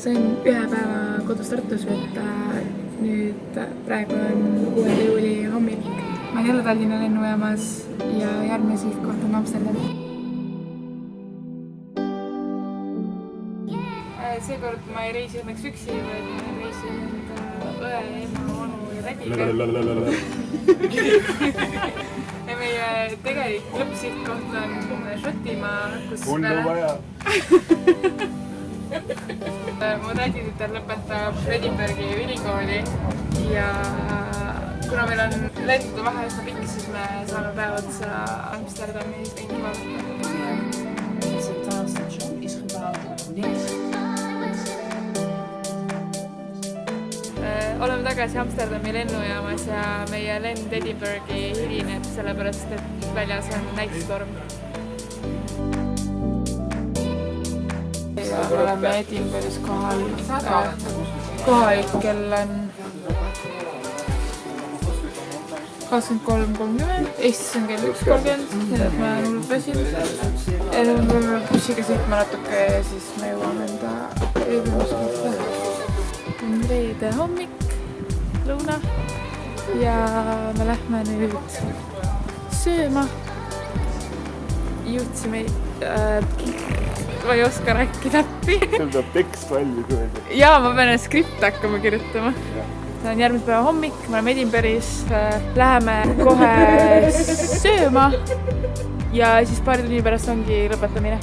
Sain ühe päeva kodus Tartus võtta, nüüd praegu on 6. juuli hommik. Ma olen jälle Tallinna lennujaamas ja järgmine sihtkoht on Amsterdam. Seekord ma ei reisi õnneks üksi, vaid ma reisin enda õe, ema, onu ja tädiga. Ja meie tegelik lõppsihtkoht on Šotimaa, kus mu täditütar lõpetab Edinburghi ülikooli ja kuna meil on lendude vahe üsna pikk, siis me saame päev otsa Amsterdami ringi vaadata. Oleme tagasi Amsterdami lennujaamas ja meie lend Edinburghi hilineb, sellepärast et väljas on näikstorm. Ja oleme Edinburghis kohal. Kohalik kell on 23.30, Eestis on kell 1.30, nii et ma olen hullult väsinud. Bussiga sõitma natuke ja siis me jõuame enda ööbimuskohta. On reede hommik, lõuna ja me lähme nüüd sööma. Jõudsime ma ei oska rääkida appi. Sul peab tekst valmis öelda. Jaa, ma pean skripti hakkama kirjutama. See on järgmise päeva hommik, me oleme Edinburghis. Läheme kohe sööma ja siis paari tunni pärast ongi lõpetamine.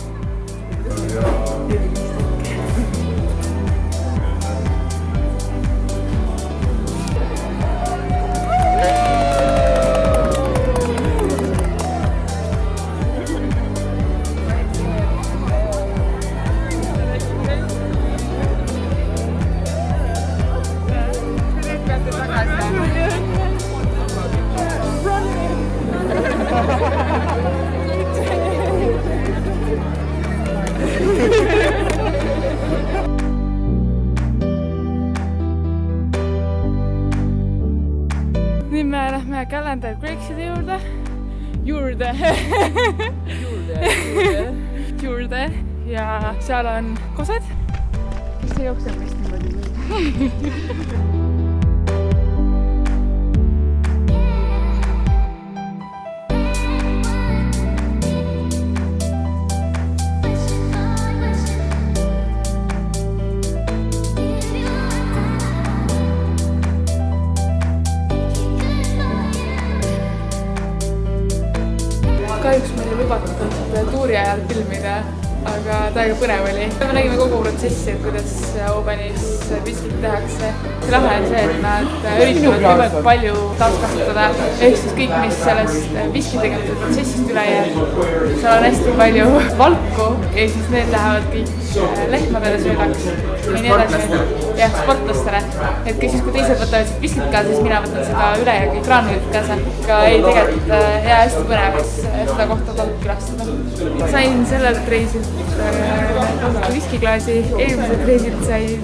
Nüüd me lähme Calendar Craigsi juurde ja seal on kosed, kes ei jookseb vist niimoodi. Kahjuks meil ei lubatud tuuri ajal filmida, aga täiega põnev oli. Me nägime kogu protsessi, et kuidas Obanis viskit tehakse. Lahe on see, et nad üritavad võimalikult palju taaskasutada. Ehk siis kõik, mis sellest viski tegemise protsessist üle jääb. Seal on hästi palju valku ja siis need lähevad kõik lehmadele söödaks ja nii edasi. Ja sportlastele. Et siis kui teised võtavad viskit kaasa, siis mina võtan seda ülejäägi graanulit kaasa. Aga ei, tegelikult hea hästi põnev seda kohta tasub külastada. Sain sellelt reisilt viskiklaasi, eelmiselt reisilt sain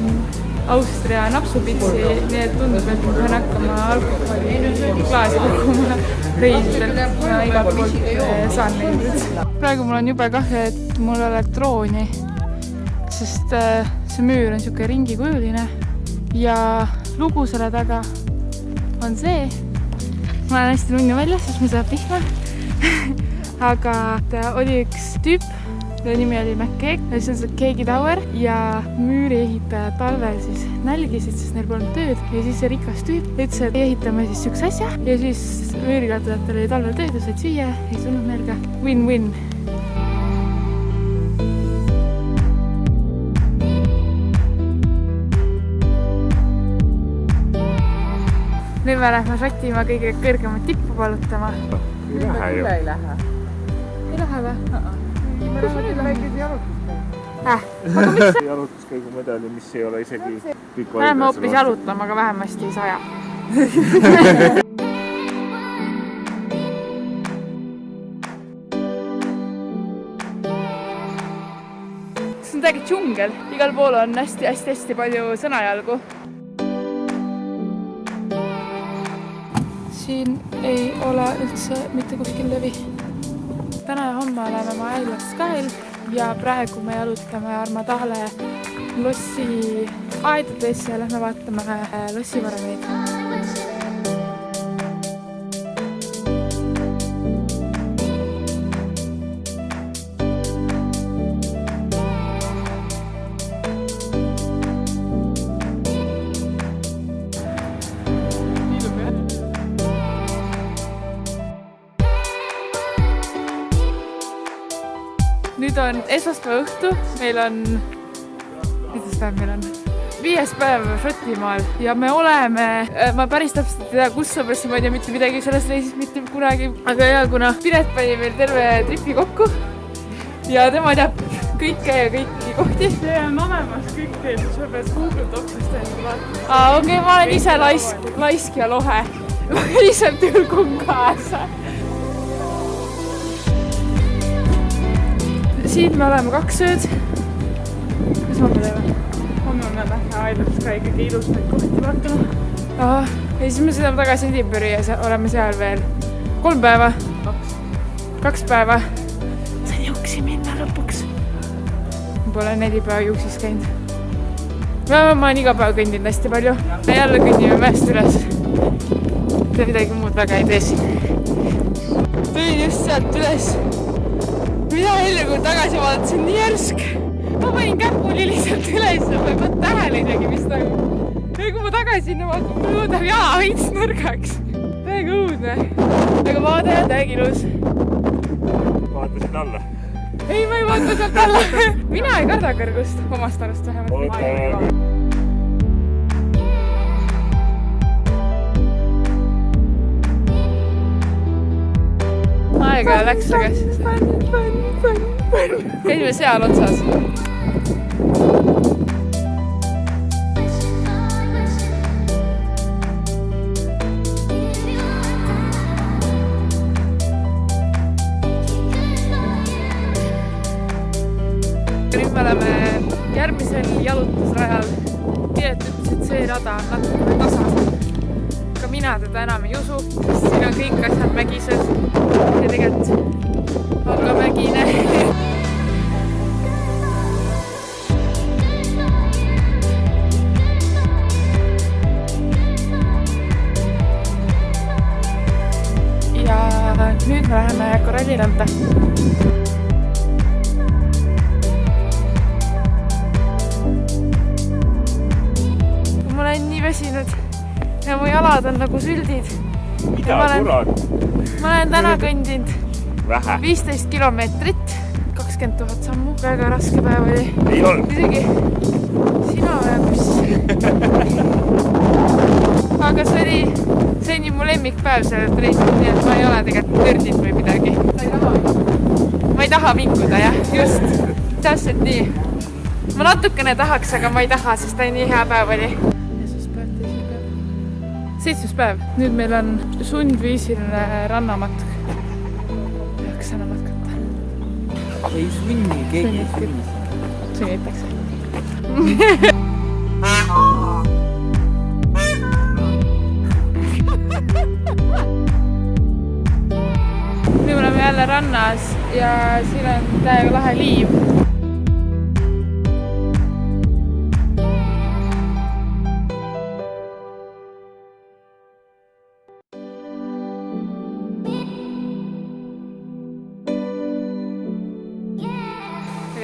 Austria napsupitsi, nii et tundub, et ma pean hakkama alkoholiklaasi koguma reisidelt ja igalt poolt saan neid. Praegu mul on jube kahju, et mul ei ole drooni, sest see müür on niisugune ringikujuline ja lugu selle taga on see. Ma olen hästi nunnu väljas, sest me saab vihma. Aga oli üks tüüp, mille nimi oli McKeeg, see on see Keegi Tower ja müüriehitaja talvel siis nälgisid, sest neil polnud tööd ja siis see rikas tüüp ütles, et ehitame siis üks asja ja siis müürikatajatel oli talvel tööd ja said süüa, ei tulnud nälga. Win-win. Nüüd me lähme Šotimaa kõige kõrgemat tippu palutama. Ei lähe ju. Ei lähe. Ei lähe või? Me läheme väikese jalutuskäigu. Aga mis see? Jalutuskäigu medali, mis ei ole isegi kõik Me läheme hoopis jalutama, aga vähemasti ei saja. See on täiega džungel. Igal pool on hästi palju sõnajalgu. Siin ei ole üldse mitte kuskil levi. Täna ja homme oleme me Isle of Skyl ja praegu me jalutame Armadale lossi aedades ja lähme vaatame lossivarameid. Nüüd on esmaspäeva õhtu, meil on, kuidas päev meil on? 5. päev Šotimaal ja me oleme, ma päris täpselt ei tea, kus sellepärast ma ei tea mitte midagi sellest reisist mitte kunagi, aga ja kuna Piret pani meil terve tripi kokku ja tema teab kõike ja kõiki kohti. See on olemas kõik teil, sa pead Google Docsist teile vaatama. Okei, ma olen ise laisk ja lohe. Ma lihtsalt ülgun kaasa. Siin me oleme 2 ööd. Mis me teeme? Homme me lähme Aidlast ka ikkagi ilusaid kohti vaatama. Ja siis me sõidame tagasi Edinburghi ja oleme seal veel 3 päeva. 2 päeva. Sain juuksi minna lõpuks. Ma pole 4 päeva juuksis käinud. Ma olen iga päev kõndinud hästi palju. Me jälle kõndime mäest üles. Te midagi muud väga ei tee siin. Tulin just sealt üles. Mida enne kui tagasi vaatasin, nii järsk. Ma panin käpuli lihtsalt üles ja ma ei pannud tähele isegi, mis toimub. Ja kui ma tagasi vaatan, mul võtab jala veits nõrgaks. Täiega õudne. Aga vaade on täiega ilus. Vaatasin alla. Ei, ma ei vaata sealt alla. Mina ei karda kõrgust, omast arust vähemalt. Aega läks aga käisime seal otsas. Nüüd me oleme järgmisel jalutusrajal. Piret ütles, et see rada on natuke tasasem. Ka mina teda enam ei usu, sest siin on kõik asjad mägised ja tegelikult on ka mägine. Ja nüüd me läheme koralliranda. Ma olen nii väsinud. Ja mu jalad on nagu süldid. Mida kurat? Ma olen täna kõndinud Vähe. 15 kilomeetrit, 20 000 sammu. Väga raske päev oli. Ei olnud. Isegi sina ja buss. Aga see on ju mu lemmikpäev sellelt reisilt, nii et ma ei ole tegelikult tõrdid või midagi. Ma ei taha vinkuda, jah, just. Täpselt nii. Ma natukene tahaks, aga ma ei taha, sest ta nii hea päev oli. 7. päev. Nüüd meil on sundviisiline rannamatk. Peaks enam matkata. Ei sunni, keegi ei sunni. Sunnitakse. Nüüd me oleme jälle rannas ja siin on täiega lahe liiv.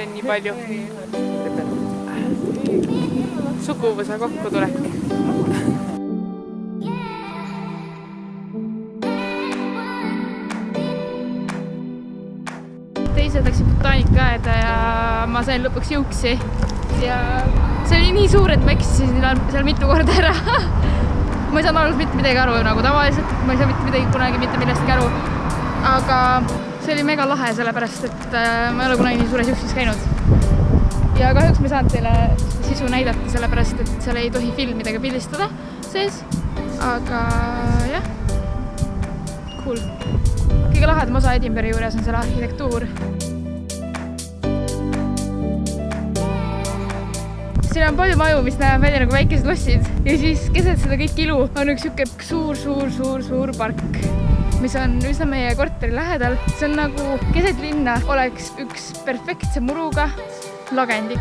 Nii palju suguvõsa kokkutulek. Teised läksid botaanikaaeda ja ma sain lõpuks juuksi ja see oli nii suur, et ma eksisin seal mitu korda ära. Ma ei saanud alguses mitte midagi aru, nagu tavaliselt ma ei saa mitte midagi kunagi mitte millestki aru, aga see oli mega lahe, sellepärast et ma ei ole kunagi nii suures juuksis käinud. Ja kahjuks me ei saanud teile sisu näidata, sellepärast et seal ei tohi filmida ega pildistada sees. Aga jah, cool. Kõige lahedam osa Edinburghi juures on selle arhitektuur. Siin on palju maju, mis näeb välja nagu väikesed lossid ja siis keset seda kõik ilu on üks suur park, mis on üsna meie korteri lähedal. See on nagu keset linna oleks üks perfektse muruga lagendik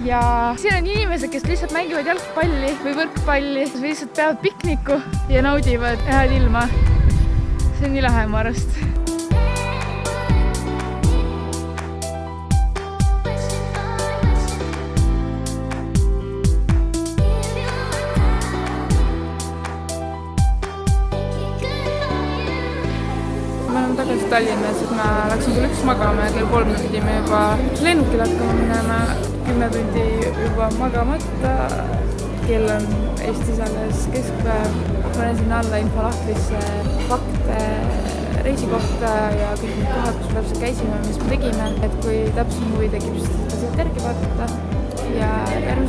ja siin on inimesed, kes lihtsalt mängivad jalgpalli või võrkpalli või lihtsalt peavad pikniku ja naudivad head ilma. See on nii lahe mu arust. Me oleme tagasi Tallinnas, et ma läksin küll 1 magama ja kell 3 pidime juba lennukil hakkama minema. 10 tundi juba magamata. Kell on Eestis alles keskpäev. Panen sinna alla infolahtrisse fakte reisi kohta ja kõik need kohad, kus me täpselt käisime, mis me tegime. Et kui täpsem huvi tekib, siis seda sealt järgi vaadata. Ja järgmine